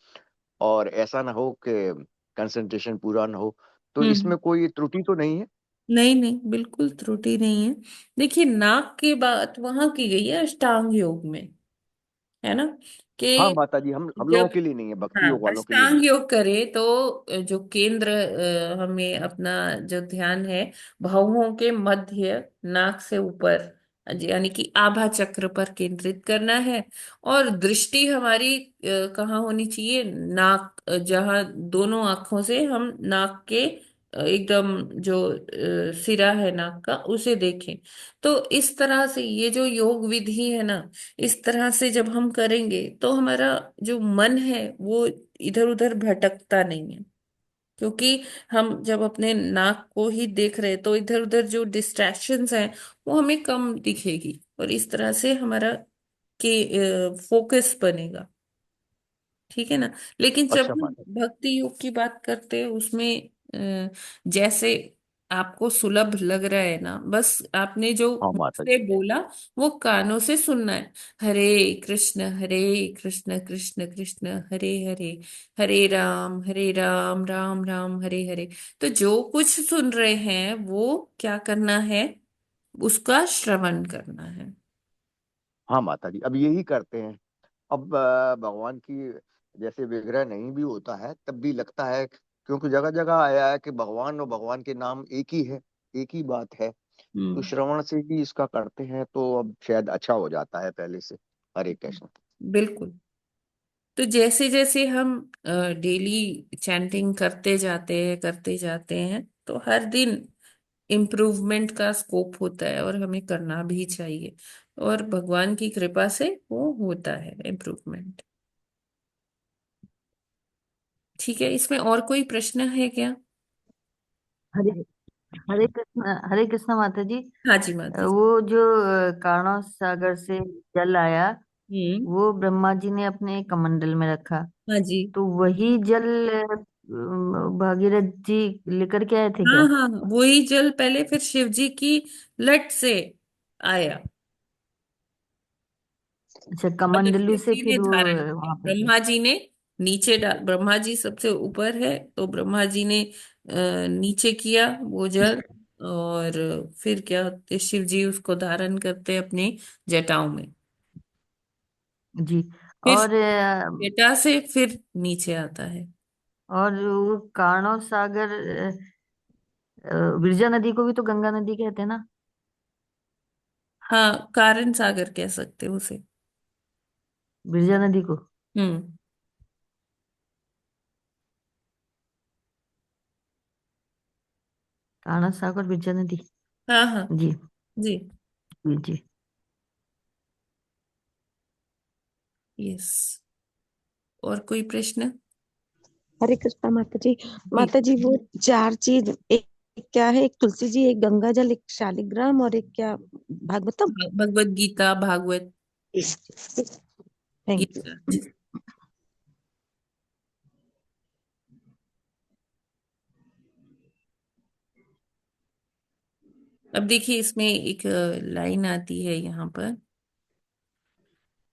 और ऐसा ना हो कि कंसंट्रेशन पूरा ना हो। तो हम्म। इसमें कोई त्रुटि तो नहीं है? नहीं नहीं, बिल्कुल त्रुटि नहीं है। देखिए, नाक की बात वहां की गई है अष्टांग योग में, है ना, हाँ कि माता जी, हम लोगों जब, के लिए नहीं है, भक्ति हाँ, योग वालों के लिए नहीं। अष्टांग योग करे तो जो केंद्र हमें अपना जो ध्यान है भौहों के मध्य नाक से ऊपर, यानी कि आभा चक्र पर केंद्रित करना है। और दृष्टि हमारी कहाँ होनी चाहिए? नाक, जहाँ दोनों आंखों से हम नाक के एकदम जो सिरा है नाक का उसे देखें। तो इस तरह से ये जो योग विधि है ना, इस तरह से जब हम करेंगे तो हमारा जो मन है वो इधर उधर भटकता नहीं है। क्योंकि हम जब अपने नाक को ही देख रहे हैं तो इधर उधर जो डिस्ट्रैक्शंस हैं वो हमें कम दिखेगी, और इस तरह से हमारा के फोकस बनेगा। ठीक है ना। लेकिन जब अच्छा हम माता जी। भक्ति योग की बात करते हैं उसमें जैसे आपको सुलभ लग रहा है ना, बस आपने जो हाँ मुख माता से जी। बोला वो कानों से सुनना है। हरे कृष्ण कृष्ण कृष्ण हरे हरे, हरे राम राम राम हरे हरे। तो जो कुछ सुन रहे हैं वो क्या करना है? उसका श्रवण करना है। हाँ माता जी, अब यही करते हैं। अब भगवान की जैसे विग्रह नहीं भी होता है तब भी लगता है, क्योंकि जगह जगह आया है कि भगवान और भगवान के नाम एक ही है, एक ही बात है। तो हम्म। श्रवण से ही इसका करते हैं तो अब शायद अच्छा हो जाता है पहले से। हरे कृष्ण। बिल्कुल। तो जैसे जैसे हम डेली चैंटिंग करते जाते हैं तो हर दिन इम्प्रूवमेंट का स्कोप होता है और हमें करना भी चाहिए, और भगवान की कृपा से वो होता है इम्प्रूवमेंट। ठीक है, इसमें और कोई प्रश्न है क्या? हरे हरे कृष्ण माता जी। हाँ जी माता जी। वो जो कारणों सागर से जल आया, हम्म। वो ब्रह्मा जी ने अपने कमंडल में रखा। हाँ जी। तो वही जल भागीरथ जी लेकर के आए थे हाँ क्या? हाँ हाँ, वही जल पहले फिर शिव जी की लट से आया, अच्छा, मतलब कमंडलू शिव से जी ने फिर वो धारण किया, वहां पे गए। ब्रह्मा जी ने नीचे डाल, ब्रह्मा जी सबसे ऊपर है तो ब्रह्मा जी ने नीचे किया वो जल, और फिर क्या होते, शिव जी उसको धारण करते अपने जटाओं में, जी। फिर और जटा से फिर नीचे आता है। और वो कारणों सागर विरजा नदी को भी तो गंगा नदी कहते हैं ना? हाँ, कारण सागर कह सकते हो उसे। विरजा नदी को। हम्म। कारणों सागर विरजा नदी। हाँ हाँ जी जी। जी जी। यस। और कोई प्रश्न? हरे कृष्णा माता जी। जी। माता जी वो चार चीज, एक एक क्या है? एक तुलसी जी, एक गंगा जल, एक शालिग्राम, और एक क्या? भागवतम। भगवत गीता, भागवत, ये थैंक यू। चार चीज। अब देखिए इसमें एक लाइन आती है यहाँ पर,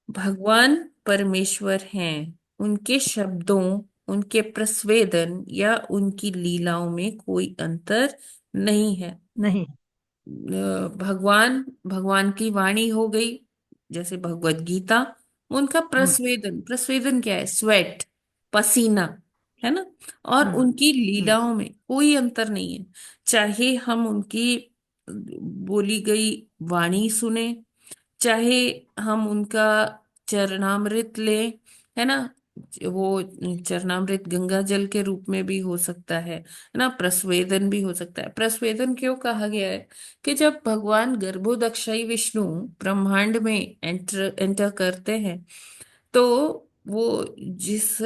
भगवान परमेश्वर हैं, उनके शब्दों, उनके प्रस्वेदन या उनकी लीलाओं में कोई अंतर नहीं है। नहीं। भगवान, भगवान की वाणी हो गई जैसे भगवत गीता, उनका हम्म प्रस्वेदन, प्रस्वेदन क्या है? स्वेट, पसीना, है ना? और हम्म उनकी हम्म लीलाओं में कोई अंतर नहीं है, चाहे हम उनकी बोली गई वाणी सुने, चाहे हम उनका चरणामृत लें, है ना? वो चरणामृत गंगा जल के रूप में भी हो सकता है ना? प्रस्वेदन भी हो सकता है। प्रस्वेदन क्यों कहा गया है? कि जब भगवान गर्भोदक्षाई विष्णु ब्रह्मांड में एंटर एंटर करते हैं, तो वो जिस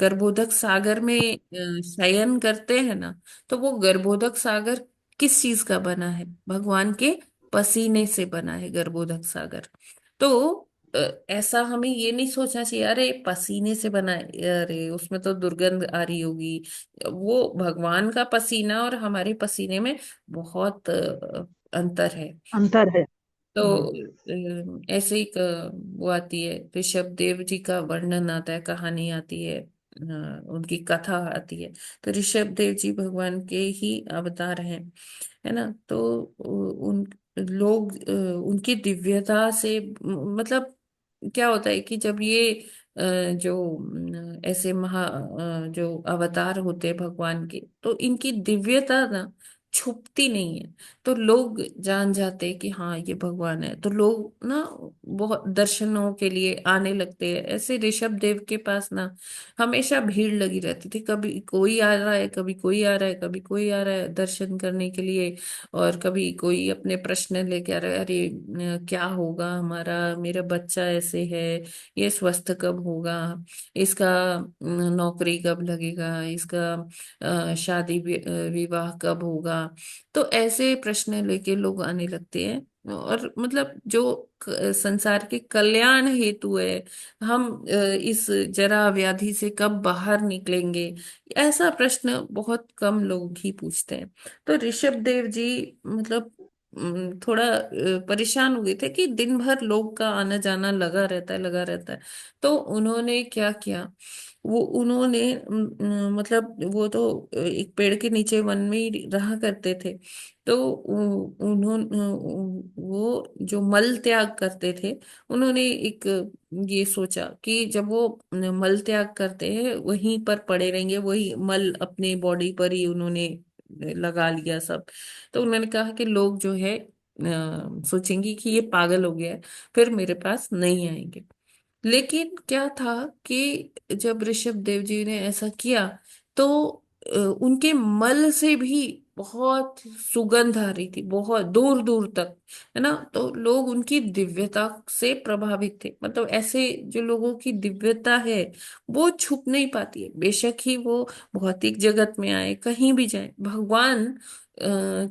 गर्भोदक सागर में शयन करते हैं ना, तो वो गर्भोदक सागर किस चीज का बना है? भगवान के पसीने से बना है गर्भोदक सागर। तो अ, ऐसा हमें ये नहीं सोचना चाहिए अरे पसीने से बना है, अरे उसमें तो दुर्गंध आ रही होगी। वो भगवान का पसीना और हमारे पसीने में बहुत अंतर है। अंतर है। तो हम्म। ऐसे ही वो आती है, ऋषभ देव जी का वर्णन आता है, कहानी आती है, उनकी कथा आती है। तो ऋषभ देव जी भगवान के ही अवतार हैं, है ना? तो उन लोग उनकी दिव्यता से मतलब क्या होता है कि जब ये जो ऐसे जो अवतार होते हैं भगवान के, तो इनकी दिव्यता ना छुपती नहीं है, तो लोग जान जाते हैं कि हाँ ये भगवान है, तो लोग ना बहुत दर्शनों के लिए आने लगते हैं। ऐसे ऋषभ देव के पास ना हमेशा भीड़ लगी रहती थी, कभी कोई आ रहा है, कभी कोई आ रहा है, कभी कोई आ रहा है दर्शन करने के लिए, और कभी कोई अपने प्रश्न लेके आ रहा है, अरे क्या होगा हमारा, मेरा बच्चा ऐसे है, ये स्वस्थ कब होगा, इसका नौकरी कब लगेगा, इसका शादी विवाह कब होगा। तो ऐसे प्रश्न लेके लोग आने लगते हैं, और मतलब जो संसार के कल्याण हेतु है, हम इस जरा व्याधि से कब बाहर निकलेंगे, ऐसा प्रश्न बहुत कम लोग ही पूछते हैं। तो ऋषभ देव जी मतलब थोड़ा परेशान हो गए थे कि दिन भर लोग का आना जाना लगा रहता है, लगा रहता है। तो उन्होंने क्या किया, वो उन्होंने मतलब वो तो एक पेड़ के नीचे वन में ही रहा करते थे, तो उन्होंने वो जो मल त्याग करते थे, उन्होंने एक ये सोचा कि जब वो मल त्याग करते हैं वहीं पर पड़े रहेंगे, वही मल अपने बॉडी पर ही उन्होंने लगा लिया सब। तो उन्होंने कहा कि लोग जो है सोचेंगे कि ये पागल हो गया है, फिर मेरे पास नहीं आएंगे। लेकिन क्या था कि जब ऋषभ देव जी ने ऐसा किया तो उनके मल से भी बहुत सुगंध आ रही थी, बहुत दूर दूर तक, है ना। तो लोग उनकी दिव्यता से प्रभावित थे। मतलब ऐसे जो लोगों की दिव्यता है वो छुप नहीं पाती है, बेशक ही वो भौतिक जगत में आए, कहीं भी जाए, भगवान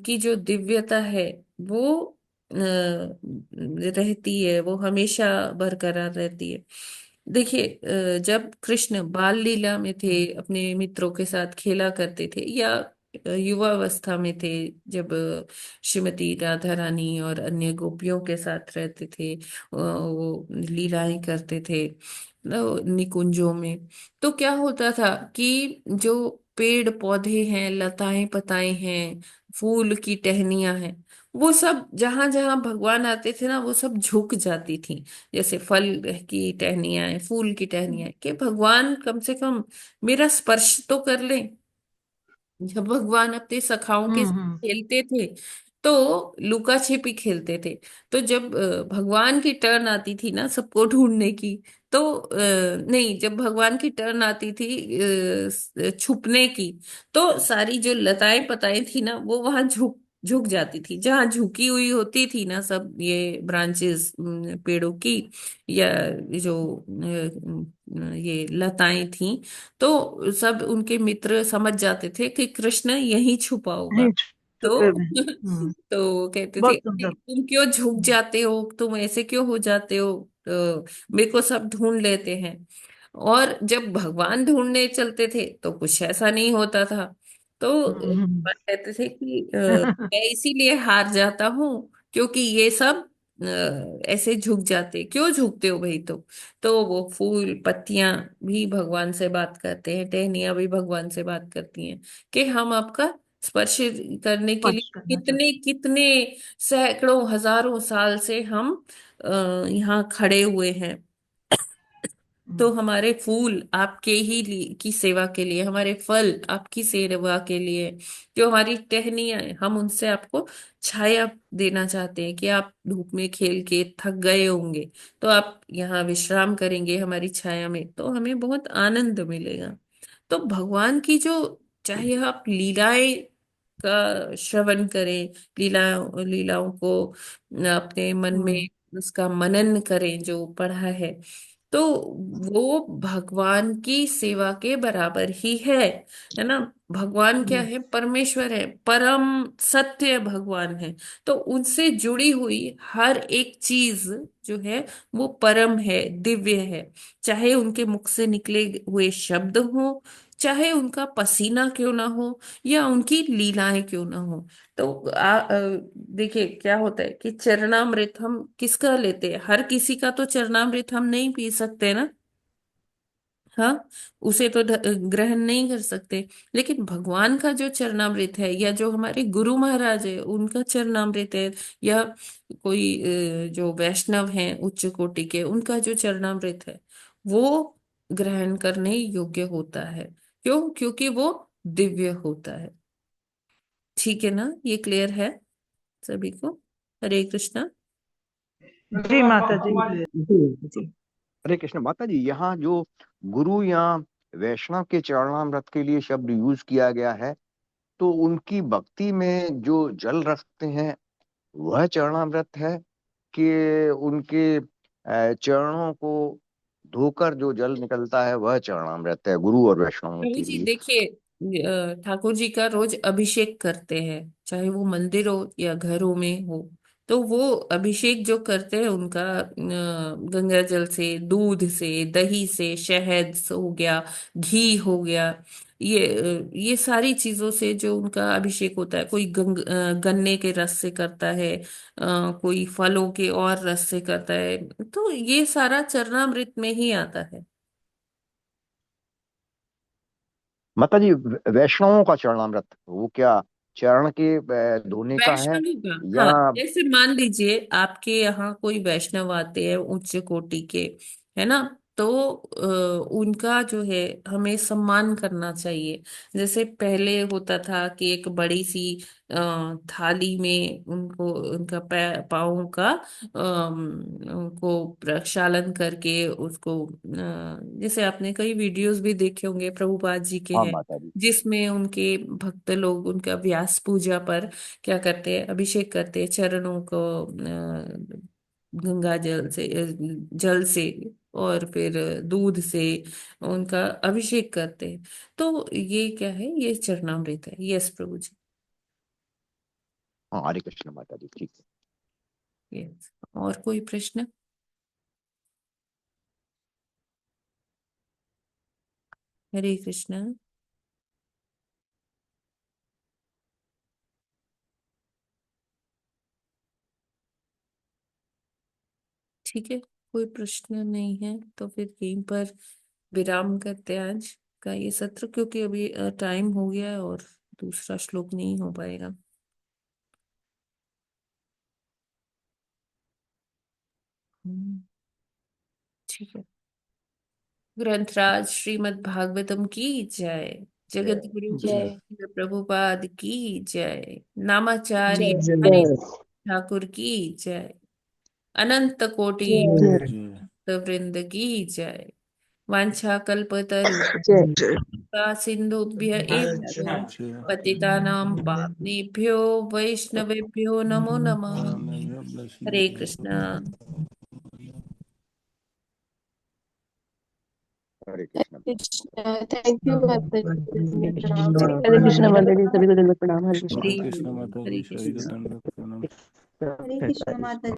की जो दिव्यता है वो रहती है, वो हमेशा बरकरार रहती है। देखिए, जब कृष्ण बाल लीला में थे, अपने मित्रों के साथ खेला करते थे, या युवावस्था में थे, जब श्रीमती राधा रानी और अन्य गोपियों के साथ रहते थे, वो लीलाएं करते थे निकुंजों में, तो क्या होता था कि जो पेड़ पौधे हैं, लताएं पताएं हैं, फूल की टहनियां हैं, वो सब जहां जहां भगवान आते थे ना, वो सब झुक जाती थी। जैसे फल की टहनियां हैं, फूल की टहनियां हैं, कि भगवान कम से कम मेरा स्पर्श तो कर ले। जब भगवान अपने सखाओं के साथ हम्म। खेलते थे तो लुका छिपी खेलते थे। तो जब भगवान की टर्न आती थी ना सबको ढूंढने की, तो नहीं, जब भगवान की टर्न आती थी छुपने की, तो सारी जो लताएं पताएं थी ना वो वहां झुक झुक जाती थी। जहां झुकी हुई होती थी ना सब ये ब्रांचेस पेड़ों की, या जो ये लताएं थी, तो सब उनके मित्र समझ जाते थे कि कृष्ण यहीं छुपा होगा। नहीं तो छुपे में। तो कहते थे बहुत कि सुंदर। तुम क्यों झुक जाते हो, तुम ऐसे क्यों हो जाते हो, तो मेरे को सब ढूंढ लेते हैं। और जब भगवान ढूंढने चलते थे तो कुछ ऐसा नहीं होता था। तो हम्म। भगवान कहते थे कि मैं इसीलिए हार जाता हूँ क्योंकि ये सब ऐसे झुक जाते। क्यों झुकते हो भाई? तो वो फूल पत्तियां भी भगवान से बात करते हैं, टहनियां भी भगवान से बात करती हैं कि हम आपका स्पर्श करने के लिए स्पर्श करना कितने चाहते। कितने सैकड़ों हजारों साल से हम यहाँ खड़े हुए हैं। तो हमारे फूल आपके ही की सेवा के लिए, हमारे फल आपकी सेवा के लिए, जो हमारी टहनियां हैं हम उनसे आपको छाया देना चाहते हैं कि आप धूप में खेल के थक गए होंगे, तो आप यहाँ विश्राम करेंगे हमारी छाया में, तो हमें बहुत आनंद मिलेगा। तो भगवान की जो, चाहे आप लीलाएं का श्रवण करें, लीलाओं को अपने मन में हम्म। उसका मनन करें जो पढ़ा है, तो वो भगवान की सेवा के बराबर ही है ना। भगवान क्या है? परमेश्वर है, परम सत्य भगवान है। तो उनसे जुड़ी हुई हर एक चीज जो है वो परम है, दिव्य है। चाहे उनके मुख से निकले हुए शब्द हो, चाहे उनका पसीना क्यों ना हो, या उनकी लीलाएं क्यों ना हो। तो देखिए क्या होता है कि चरणामृत हम किसका लेते हैं? हर किसी का तो चरणामृत हम नहीं पी सकते ना। हाँ, उसे तो ग्रहण नहीं कर सकते। लेकिन भगवान का जो चरणामृत है, या जो हमारे गुरु महाराज है उनका चरणामृत है, या कोई जो वैष्णव हैं उच्च कोटि के, उनका जो चरणामृत है, वो ग्रहण करने योग्य होता है। क्यों? क्योंकि वो दिव्य होता है। ठीक है ना? ये क्लियर है सभी को? हरे कृष्णा। जी माता जी। जी जी। हरे कृष्ण। माता जी, यहाँ जो गुरु या वैष्णव के चरणामृत के लिए शब्द यूज किया गया है, तो उनकी भक्ति में जो जल रखते हैं वह चरणामृत है, कि उनके चरणों को धोकर जो जल निकलता है वह चरणामृत है गुरु और वैष्णवों प्रभु के जी लिए? देखिए, ठाकुर जी का रोज अभिषेक करते हैं, चाहे वो मंदिर हो या घरों में हो। तो वो अभिषेक जो करते हैं उनका गंगा जल से, दूध से, दही से, शहद से हो गया, घी हो गया, ये सारी चीजों से जो उनका अभिषेक होता है। कोई गन्ने के रस से करता है, कोई फलों के और रस से करता है। तो ये सारा चरणामृत में ही आता है। माता जी, वैष्णवों का चरणामृत वो क्या चरण के धोने का है वैष्णवी का, या? हाँ, जैसे मान लीजिए आपके यहाँ कोई वैष्णव आते हैं उच्च कोटि के, है ना, तो उनका जो है हमें सम्मान करना चाहिए। जैसे पहले होता था कि एक बड़ी सी थाली में उनको उनका पाँव का उनको प्रक्षालन करके उसको जैसे आपने कई वीडियोस भी देखे होंगे प्रभुपाद जी के हाँ हैं, माता जी। जिसमें उनके भक्त लोग उनका व्यास पूजा पर क्या करते हैं, अभिषेक करते हैं चरणों को गंगा जल से जल से और फिर दूध से उनका अभिषेक करते हैं। तो ये क्या है, ये चरणामृत है। यस प्रभु जी। हाँ हरे कृष्ण माता जी, ठीक है। यस, और कोई प्रश्न? हरे कृष्ण। ठीक है, कोई प्रश्न नहीं है तो फिर यहीं पर विराम करते हैं आज का ये सत्र, क्योंकि अभी टाइम हो गया है और दूसरा श्लोक नहीं हो पाएगा। ठीक है। ग्रंथराज श्रीमद् भागवतम की जय। जगत गुरु जय। श्रील प्रभुपाद की जय। नामाचार्य जय हरि जय ठाकुर की जय। अनंत कोटि जय जय। वृंद की जय। वाञ्छाकल्पतरु जय सिंधुभ्य एव जय। पतितानां पावनेभ्यो वैष्णवेभ्यो नमो नमः। हरे कृष्ण। हरे कृष्ण। थैंक यू माता जी, प्रणाम। हरे कृष्ण धन्यवाद। माता जी, सभी को दंडवत प्रणाम। हरे कृष्ण। हरे हरे कृष्ण माता हरे जी, सभी को कृष्ण। दंडवत प्रणाम। हरे कृष्ण माता